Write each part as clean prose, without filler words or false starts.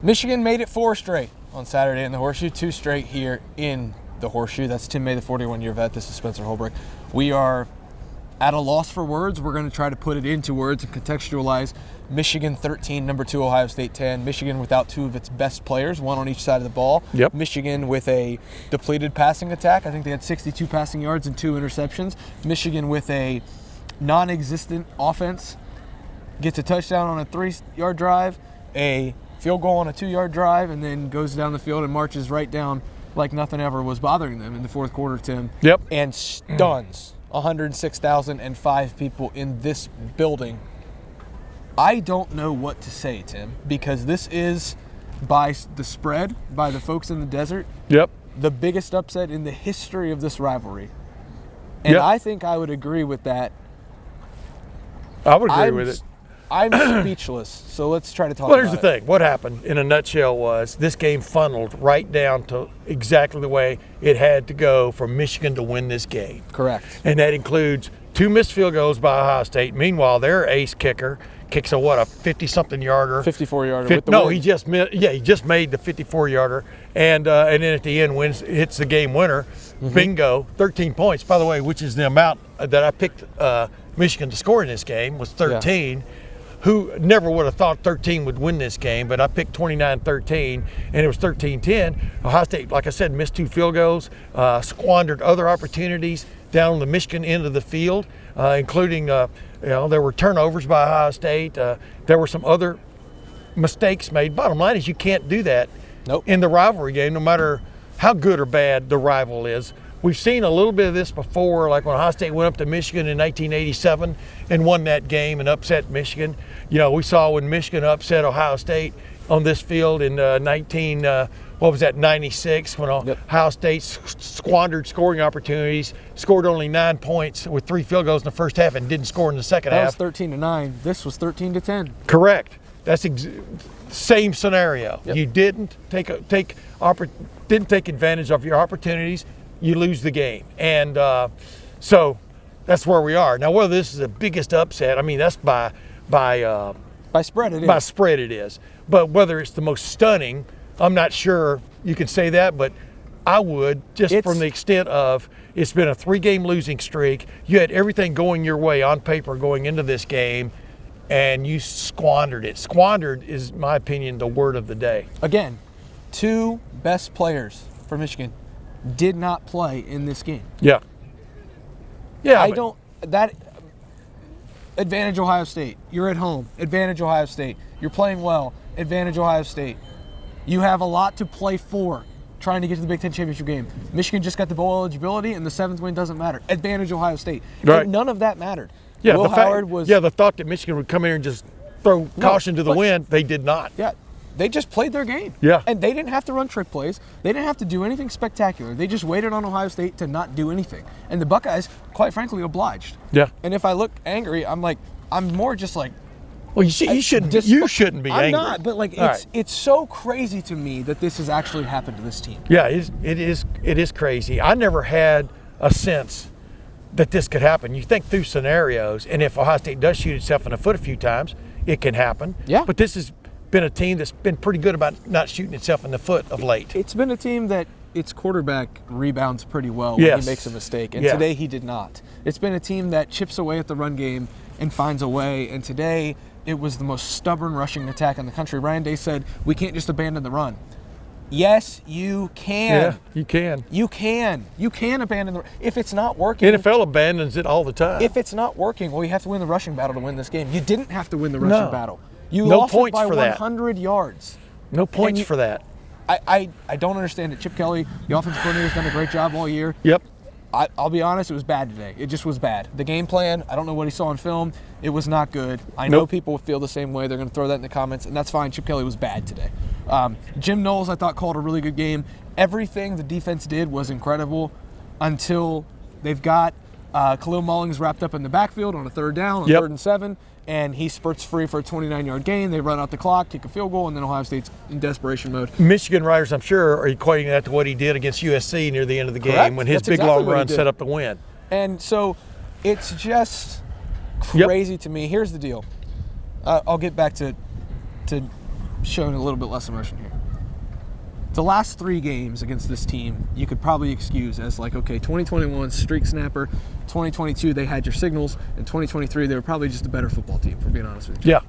Michigan made it 4 straight on Saturday in the Horseshoe, 2 straight here in the Horseshoe. That's Tim May, the 41-year vet. This is Spencer Holbrook. We are at a loss for words. We're going to try to put it into words and contextualize. Michigan 13, number 2, Ohio State 10. Michigan without 2 of its best players, 1 on each side of the ball. Yep. Michigan with a depleted passing attack. I think they had 62 passing yards and 2 interceptions. Michigan with a non-existent offense. Gets a touchdown on a 3-yard drive, a field goal on a 2-yard drive, and then goes down the field and marches right down like nothing ever was bothering them in the fourth quarter, Tim. Yep. And stuns 106,005 people in this building. I don't know what to say, Tim, because this is, by the spread, by the folks in the desert, Yep. the biggest upset in the history of this rivalry. And Yep. I think I would agree with that. I would agree with it. I'm speechless, so let's try to talk Well, about here's the it. thing. What happened in a nutshell was this game funneled right down to exactly the way it had to go for Michigan to win this game. Correct. And that includes 2 missed field goals by Ohio State. Meanwhile, their ace kicker kicks a 50-something yarder. 54-yarder with the No, win. he just made the 54-yarder, and then at the end hits the game winner. Mm-hmm. Bingo, 13 points. By the way, which is the amount that I picked Michigan to score in this game was 13. Yeah. Who never would have thought 13 would win this game, but I picked 29-13, and it was 13-10. Ohio State, like I said, missed 2 field goals, squandered other opportunities down on the Michigan end of the field, including, there were turnovers by Ohio State. There were some other mistakes made. Bottom line is you can't do that in the rivalry game, no matter how good or bad the rival is. We've seen a little bit of this before, like when Ohio State went up to Michigan in 1987 and won that game and upset Michigan. We saw when Michigan upset Ohio State on this field in 96, when Ohio State squandered scoring opportunities, scored only 9 points with 3 field goals in the first half and didn't score in the second half. That was 13-9. This was 13-10. Correct. That's same scenario. Yep. You didn't take advantage of your opportunities. You lose the game. And so that's where we are. Now, whether this is the biggest upset, I mean, that's by spread it is. By spread it is. But whether it's the most stunning, I'm not sure you can say that, but I would, from the extent of it's been a 3-game losing streak. You had everything going your way on paper going into this game, and you squandered it. Squandered is, in my opinion, the word of the day. Again, 2 best players for Michigan did not play in this game. Yeah. That advantage Ohio State. You're at home. Advantage Ohio State. You're playing well. Advantage Ohio State. You have a lot to play for trying to get to the Big Ten championship game. Michigan just got the bowl eligibility, and the 7th win doesn't matter. Advantage Ohio State. Right. And none of that mattered. Yeah, Will Howard was. Yeah, the thought that Michigan would come here and just throw caution to the wind, they did not. Yeah. They just played their game. Yeah. And they didn't have to run trick plays. They didn't have to do anything spectacular. They just waited on Ohio State to not do anything. And the Buckeyes, quite frankly, obliged. Yeah. And if I look angry, I'm more just like. Well, you shouldn't be angry. I'm not, but it's so crazy to me that this has actually happened to this team. Yeah, it is crazy. I never had a sense that this could happen. You think through scenarios, and if Ohio State does shoot itself in the foot a few times, it can happen. Yeah. But this has been a team that's been pretty good about not shooting itself in the foot of late. It's been a team that its quarterback rebounds pretty well when he makes a mistake, and today he did not. It's been a team that chips away at the run game and finds a way, and today it was the most stubborn rushing attack in the country. Ryan Day said, we can't just abandon the run. Yes, you can. Yeah, you can. You can. You can abandon the run. If it's not working. NFL abandons it all the time. If it's not working, well, you have to win the rushing battle to win this game. You didn't have to win the rushing battle. You lost it by 100 yards. No points for that. I don't understand it. Chip Kelly, the offensive coordinator, has done a great job all year. Yep. I'll be honest, it was bad today. It just was bad. The game plan, I don't know what he saw on film. It was not good. I know people feel the same way. They're going to throw that in the comments, and that's fine. Chip Kelly was bad today. Jim Knowles, I thought, called a really good game. Everything the defense did was incredible until they've got Khalil Mullings wrapped up in the backfield on a 3rd down, on 3rd and 7. And he spurts free for a 29-yard gain. They run out the clock, kick a field goal, and then Ohio State's in desperation mode. Michigan writers, I'm sure, are equating that to what he did against USC near the end of the game when his big long run set up the win. And so it's just crazy to me. Here's the deal. I'll get back to showing a little bit less emotion here. The last 3 games against this team, you could probably excuse as like, okay, 2021 streak snapper, 2022 they had your signals, and 2023 they were probably just a better football team, for being honest with you. Yeah.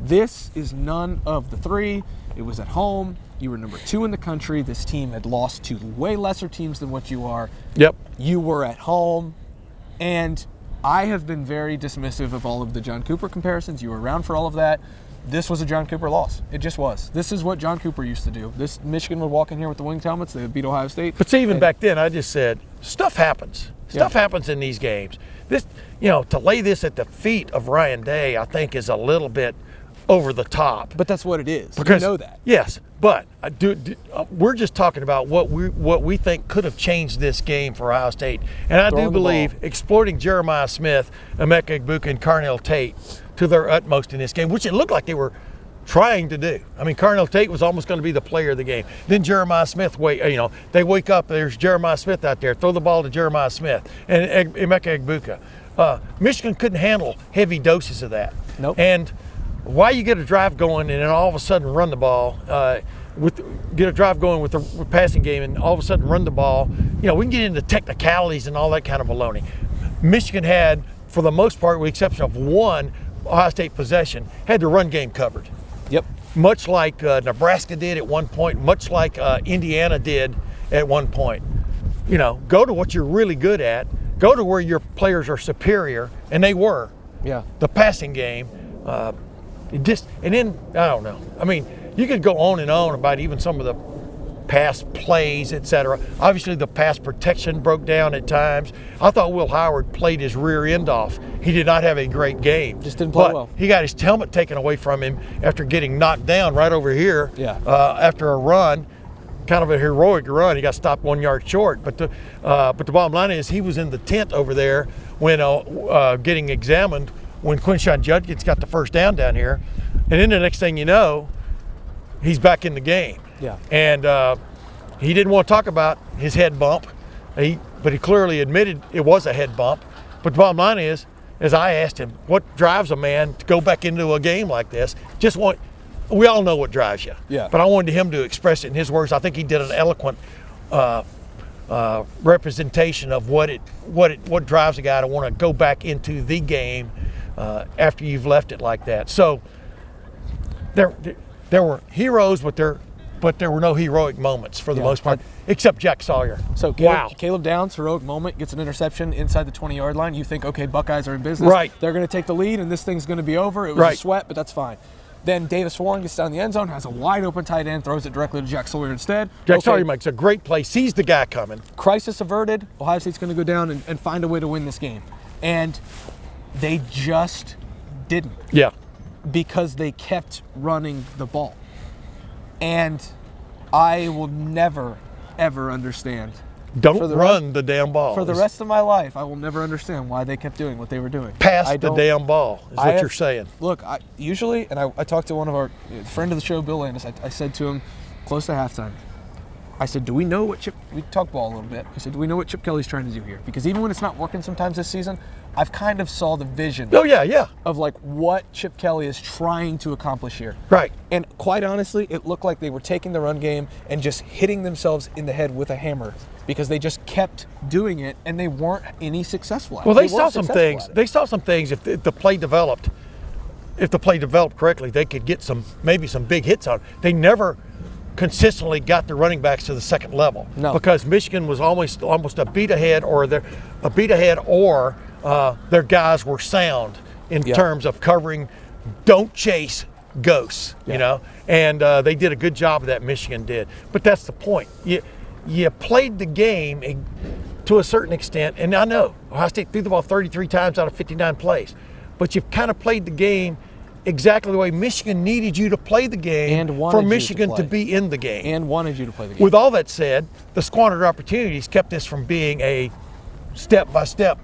This is none of the 3. It was at home. You were number 2 in the country. This team had lost to way lesser teams than what you are. Yep. You were at home. And I have been very dismissive of all of the John Cooper comparisons. You were around for all of that. This was a John Cooper loss. It just was. This is what John Cooper used to do. This Michigan would walk in here with the winged helmets. They would beat Ohio State. But see, even back then, I just said, stuff happens. Stuff happens in these games. This, to lay this at the feet of Ryan Day, I think is a little bit over the top. But that's what it is. Because, you know that. Yes, but we're just talking about what we think could have changed this game for Ohio State. And I do believe exploiting Jeremiah Smith, Emeka Egbuka, and Carnell Tate to their utmost in this game, which it looked like they were trying to do. I mean, Carnell Tate was almost going to be the player of the game. Then Jeremiah Smith, they wake up, there's Jeremiah Smith out there, throw the ball to Jeremiah Smith and Emeka Egbuka. Michigan couldn't handle heavy doses of that. Nope. And why you get a drive going and then all of a sudden run the ball, get a drive going with the passing game and all of a sudden run the ball, we can get into technicalities and all that kind of baloney. Michigan had, for the most part, with the exception of one Ohio State possession, had the run game covered. Yep. Much like Nebraska did at one point, much like Indiana did at one point. Go to what you're really good at, go to where your players are superior, and they were. Yeah. The passing game. And then, I don't know. I mean, you could go on and on about even some of the pass plays, etc. Obviously, the pass protection broke down at times. I thought Will Howard played his rear end off. He did not have a great game. Just didn't play well. He got his helmet taken away from him after getting knocked down right over here. Yeah. After a run, kind of a heroic run. He got stopped 1 yard short. But the bottom line is he was in the tent over there when getting examined when Quinshon Judkins got the first down here. And then the next thing you know, he's back in the game. Yeah. And he didn't want to talk about his head bump, but he clearly admitted it was a head bump. But the bottom line is, as I asked him, what drives a man to go back into a game like this? We all know what drives you. Yeah. But I wanted him to express it in his words. I think he did an eloquent representation of what drives a guy to want to go back into the game after you've left it like that. So there were heroes, but there were no heroic moments for the most part, except Jack Sawyer. So Caleb Downs, heroic moment, gets an interception inside the 20-yard line. You think, okay, Buckeyes are in business. Right. They're going to take the lead, and this thing's going to be over. It was a sweat, but that's fine. Then Davis Warren gets down in the end zone, has a wide open tight end, throws it directly to Jack Sawyer instead. Jack Sawyer makes a great play, sees the guy coming. Crisis averted. Ohio State's going to go down and find a way to win this game. And they just didn't. Yeah. Because they kept running the ball. And I will never, ever understand. Don't run the damn ball. For the rest of my life, I will never understand why they kept doing what they were doing. Pass the damn ball is what you're saying. Look, I talked to one of our friend of the show, Bill Landis. I said to him close to halftime, I said, do we know what we talked ball a little bit. I said, do we know what Chip Kelly's trying to do here? Because even when it's not working sometimes this season, I've kind of saw the vision. Oh, yeah. Of like what Chip Kelly is trying to accomplish here. Right. And quite honestly, it looked like they were taking the run game and just hitting themselves in the head with a hammer because they just kept doing it and they weren't any successful at it. Well, they saw some things. They saw some things if the play developed. If the play developed correctly, they could get maybe some big hits on it. They never consistently got the running backs to the second level. No. Because Michigan was almost a beat ahead or their guys were sound in terms of covering don't chase ghosts, and they did a good job of that, Michigan did. But that's the point. You played the game to a certain extent, and I know Ohio State threw the ball 33 times out of 59 plays, but you've kind of played the game exactly the way Michigan needed you to play the game for Michigan to be in the game. And wanted you to play the game. With all that said, the squandered opportunities kept this from being a step-by-step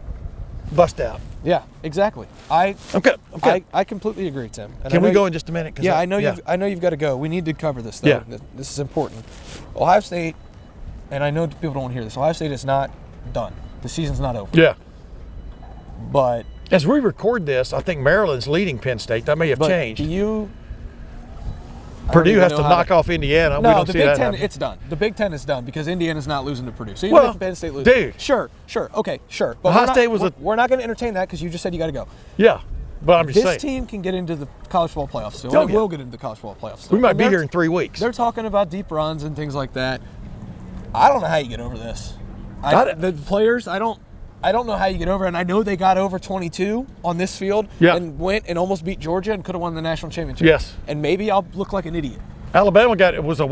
bust out. Yeah, exactly. Okay. I completely agree, Tim. And Can we go in just a minute? I know you've got to go. We need to cover this, though. Yeah. This is important. Ohio State, and I know people don't want to hear this, Ohio State is not done. The season's not over. Yeah. But as we record this, I think Maryland's leading Penn State. That may have changed. Purdue has to knock off Indiana. No, we don't the see Big that Ten, happening. it's done. The Big Ten is done because Indiana's not losing to Purdue. So even Well, if Penn State loses, dude. sure, okay, sure. But Ohio State was we're not going to entertain that because you just said you got to go. Yeah, but I'm just saying. This team can get into the college football playoffs still. Oh, They yeah. will get into the college football playoffs still. We might And be they're- here in 3 weeks. They're talking about deep runs and things like that. I don't know how you get over this. The players, I don't know how you get over it. And I know they got over 22 on this field and went and almost beat Georgia and could have won the national championship. Yes. And maybe I'll look like an idiot. Alabama was a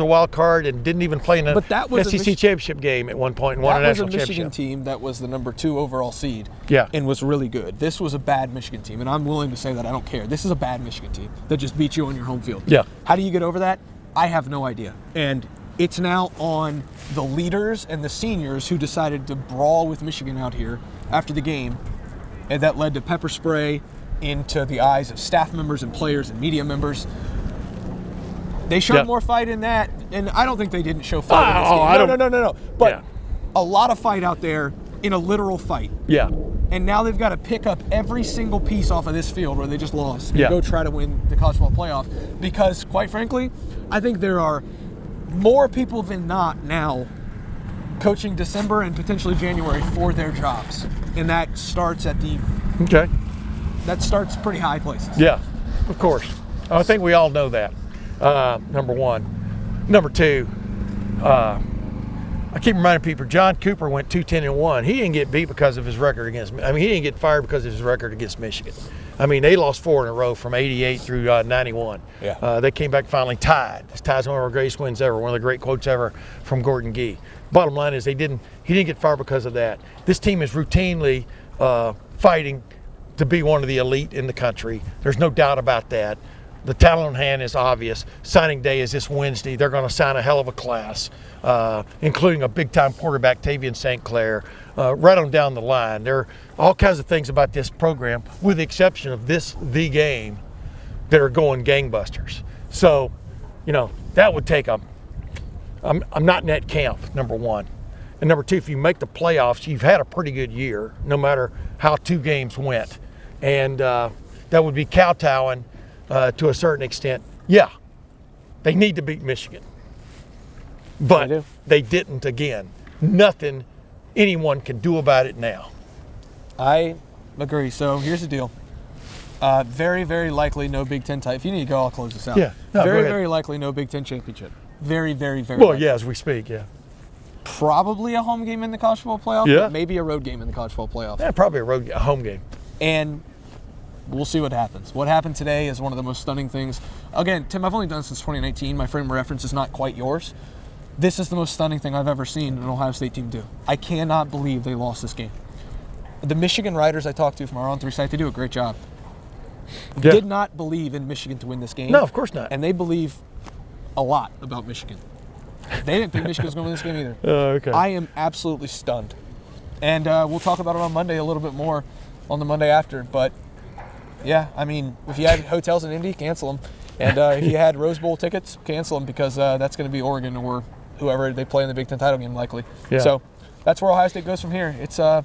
wild card and didn't even play in a SEC championship game at one point and won a national championship. That was a Michigan team that was the number 2 overall seed and was really good. This was a bad Michigan team, and I'm willing to say that. I don't care. This is a bad Michigan team that just beat you on your home field. Yeah. How do you get over that? I have no idea. And it's now on the leaders and the seniors who decided to brawl with Michigan out here after the game, and that led to pepper spray into the eyes of staff members and players and media members. They showed more fight in that, and I don't think they didn't show fight in this game. No. But a lot of fight out there in a literal fight. Yeah. And now they've got to pick up every single piece off of this field where they just lost and go try to win the college football playoff. Because, quite frankly, I think there are more people than not now coaching December and potentially January for their jobs. And that starts at that starts pretty high places. Yeah, of course. I think we all know that. Number one. Number two, I keep reminding people, John Cooper went 2-10-1. He didn't get beat because of his record against. He didn't get fired because of his record against Michigan. They lost 4 in a row from 88 through 91. Yeah. They came back finally tied. This tie's one of our greatest wins ever, one of the great quotes ever from Gordon Gee. Bottom line is he didn't get fired because of that. This team is routinely fighting to be one of the elite in the country. There's no doubt about that. The talent on hand is obvious. Signing day is this Wednesday. They're going to sign a hell of a class, including a big-time quarterback, Tavian St. Clair, right on down the line. There are all kinds of things about this program, with the exception of the game, that are going gangbusters. So, that would take I'm not in that camp, number one. And number two, if you make the playoffs, you've had a pretty good year, no matter how 2 games went. And that would be kowtowing to a certain extent. Yeah, they need to beat Michigan. But they didn't again. Nothing anyone can do about it now. I agree. So here's the deal. Very, very likely no Big Ten title. If you need to go, I'll close this out. Yeah. No, very, very likely no Big Ten championship. Very, very, very likely. Yeah, as we speak, yeah. Probably a home game in the college football playoff. Yeah. But maybe a road game in the college football playoff. Yeah, probably a home game. And we'll see what happens. What happened today is one of the most stunning things. Again, Tim, I've only done it since 2019. My frame of reference is not quite yours. This is the most stunning thing I've ever seen an Ohio State team do. I cannot believe they lost this game. The Michigan writers I talked to from our On 3 site, they do a great job. Yeah. Did not believe in Michigan to win this game. No, of course not. And they believe a lot about Michigan. They didn't think Michigan was going to win this game either. Okay. I am absolutely stunned. And we'll talk about it on Monday a little bit more on the Monday after. But, yeah, if you had hotels in Indy, cancel them. And if you had Rose Bowl tickets, cancel them because that's going to be Oregon or whoever they play in the Big Ten title game likely. Yeah. So that's where Ohio State goes from here. It's a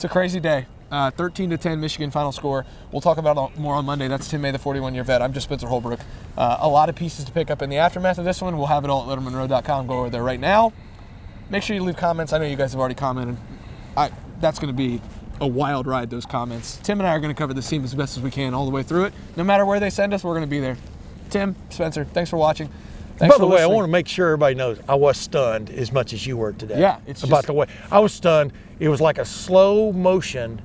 crazy day. 13-10 Michigan final score. We'll talk about it more on Monday. That's Tim May, the 41-year vet. I'm just Spencer Holbrook. A lot of pieces to pick up in the aftermath of this one. We'll have it all at lettermenrow.com. Go over there right now. Make sure you leave comments. I know you guys have already commented. That's going to be a wild ride, those comments. Tim and I are going to cover this team as best as we can all the way through it. No matter where they send us, we're going to be there. Tim, Spencer, thanks for watching. Thanks By the for way, listening. I want to make sure everybody knows I was stunned as much as you were today. Yeah, it's about just- the way I was stunned. It was like a slow motion.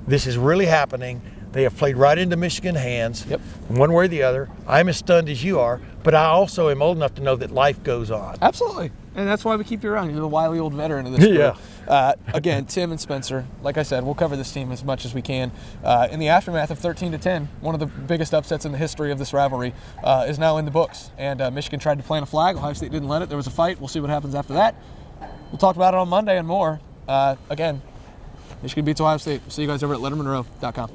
This is really happening. They have played right into Michigan hands, one way or the other. I'm as stunned as you are, but I also am old enough to know that life goes on. Absolutely. And that's why we keep you around. You're the wily old veteran of this crew. Yeah. Again, Tim and Spencer, like I said, we'll cover this team as much as we can. In the aftermath of 13-10, one of the biggest upsets in the history of this rivalry is now in the books. And Michigan tried to plant a flag. Ohio State didn't let it. There was a fight. We'll see what happens after that. We'll talk about it on Monday and more. Again, Michigan beats Ohio State. See you guys over at lettermenrow.com.